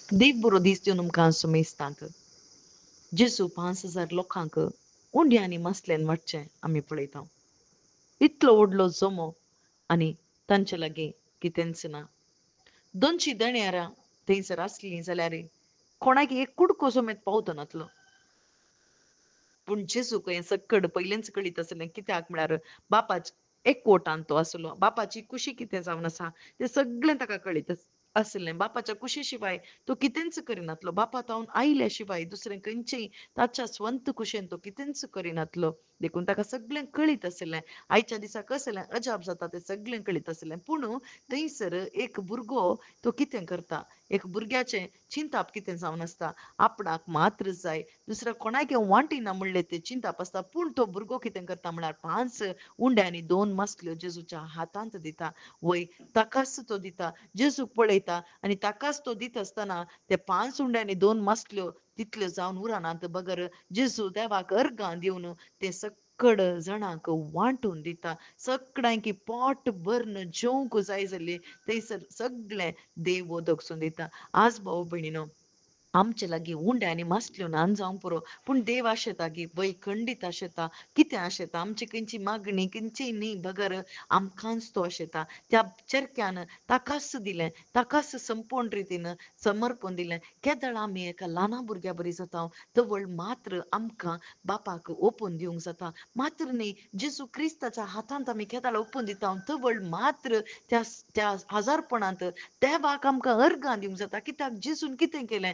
देव बरो दीस दिवन आमकां सुमेस्तांक जेजू 5,000 लोकांक उंड्यांनी मसल्यान वाटचें आमी पळयता. इतलो व्हडलो जमो आनी तांचे लागीं कितेंच ना. 200 दण्यारां थंयसर आसलीं जाल्यार कोणाक एक कुडको समेत पावतो नासलो. पूण जेजूक हें सकड पयलेंच कळीत आसलें. कित्याक म्हळ्यार बापाच्या एकवटान तो आसलो. बापाची कुशी कितें जावन आसा तें सगळें ताका कळीत आसलें. बापाच्या कुशी शिवाय तो कितेंच करिनासलो. बापा तावन आयल्या शिवाय दुसरें खंयचेय ताच्या स्वंत कुशेन तो कितेंच करिनासलो. देखून ताका सगळें कळीत आसलें. आयच्या दिसा कसलें अजाप जाता तें सगळें कळीत आसलें. पूण थंयसर एक भुरगो तो कितें करता. एक भुरग्याचें चिंताप कितें जावन आसता. आपणाक मात्र जाय. दुसऱ्या कोणाक वांटी ना म्हणलें तें चिंताप आसता. पूण तो भुरगो कितें करता म्हळ्यार 5 उंडे आनी 2 मासल्यो जेजूच्या हातांत दिता. वय ताकाच तो दिता. जेजू पळयता आनी ताकाच तो दिता आसतना ते 5 उंडे आनी 2 मासल्यो तितल्यो जावन उरनात बगर जेजू देवाक अर्गां दिवन ते सकड जाणांक वांटून दिता. सगळ्यांक पोट भरून जेवंक जाय जाल्यार थंयसर सगळें देव वदकसून दिता. आज भाव भयणीनो आमचे लागीं उंडे आनी मासल्यो ना जावं पुरो पूण देव आशेता की वय खंडीत आशेता. कितें आशेता आमची खंयची मागणी खंयची न्ही बगर आमकांच तो आशेता. त्या चरक्यान ताकाच दिलें. ताकाच संपूर्ण रितीन समर्पण दिलें. केदळ आमी एका ल्हाना भुरग्या बरी जाता तवळ मात्र आमकां बापाक ओपून दिवंक जाता. मात्र न्ही जेजू क्रिस्ताच्या हातांत आमी केदळ ओपून दिता तवळ मात्र त्या त्या हजारपणांत देवाक आमकां अर्गां दिवंक जाता. कित्याक जेजून कितें केलें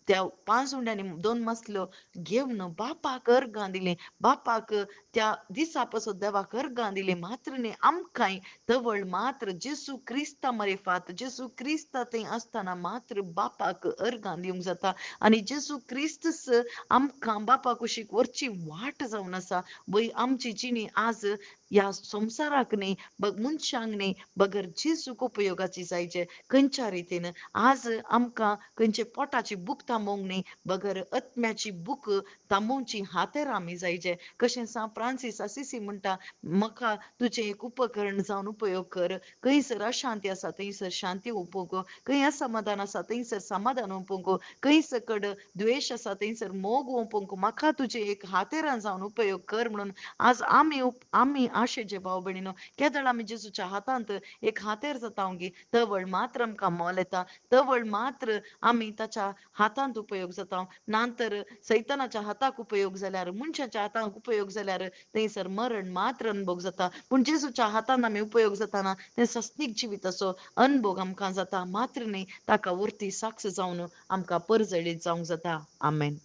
त्या 5 उंड्यांनी 2 मासल्यो घेवन बापाक अर्गां दिलीं. बापाक त्या दिसा पासून देवाक अर्गां दिलीं. मात्र न्ही आमकांय तवळ मात्र जेजू क्रिस्ता मार्फत जेजू क्रिस्ता थंय आसतना मात्र बापाक अर्गां दिवंक जाता. आनी जेजू क्रिस्तच आमकां बापा कुशीक व्हरची वाट जावन आसा. वय आमची जिणी आज ह्या संवसाराक न्ही मनशांक न्ही बगर जेजूक उपयोगाची जायचे. खंयच्या रितीन आज आमकां खंयचे पोटाची बूक थांबोवंक न्ही बगर आत्म्याची बूक थांबोवची हातेर आमी जायचे. कशें सा फ्रांसीस असिसी म्हणटा म्हाका तुजें एक उपकरण जावन उपयोग कर. खंयसर अशांती आसा थंयसर शांती ओंपोवंक. खंय असमाधान आसा थंयसर समाधान ओंपोवंक. खंय सकड द्वेश आसा थंयसर मोग ओंपोवंक म्हाका तुजें एक हातेरां जावन उपयोग कर म्हणून आज आमी आशेचे भाव भयणीनो केदळ आमी जेजूच्या हातांत एक हातेर जाता तवळ मात्र आमकां मोल येता. तवळ मात्र आमी ताच्या हातांत उपयोग जाता. नांतर सैतानाच्या हाताक उपयोग जाल्यार मनशाच्या हाताक उपयोग जाल्यार थंयसर मरण मात्र अनुभव जाता. पूण जेजूच्या हातान आमी उपयोग जाताना तें सस्तीक जिविताचो अनुभव आमकां जाता. मात्र न्ही ताका वरती साक्ष जावन आमकां परजळीत जावंक जाता. आमेन.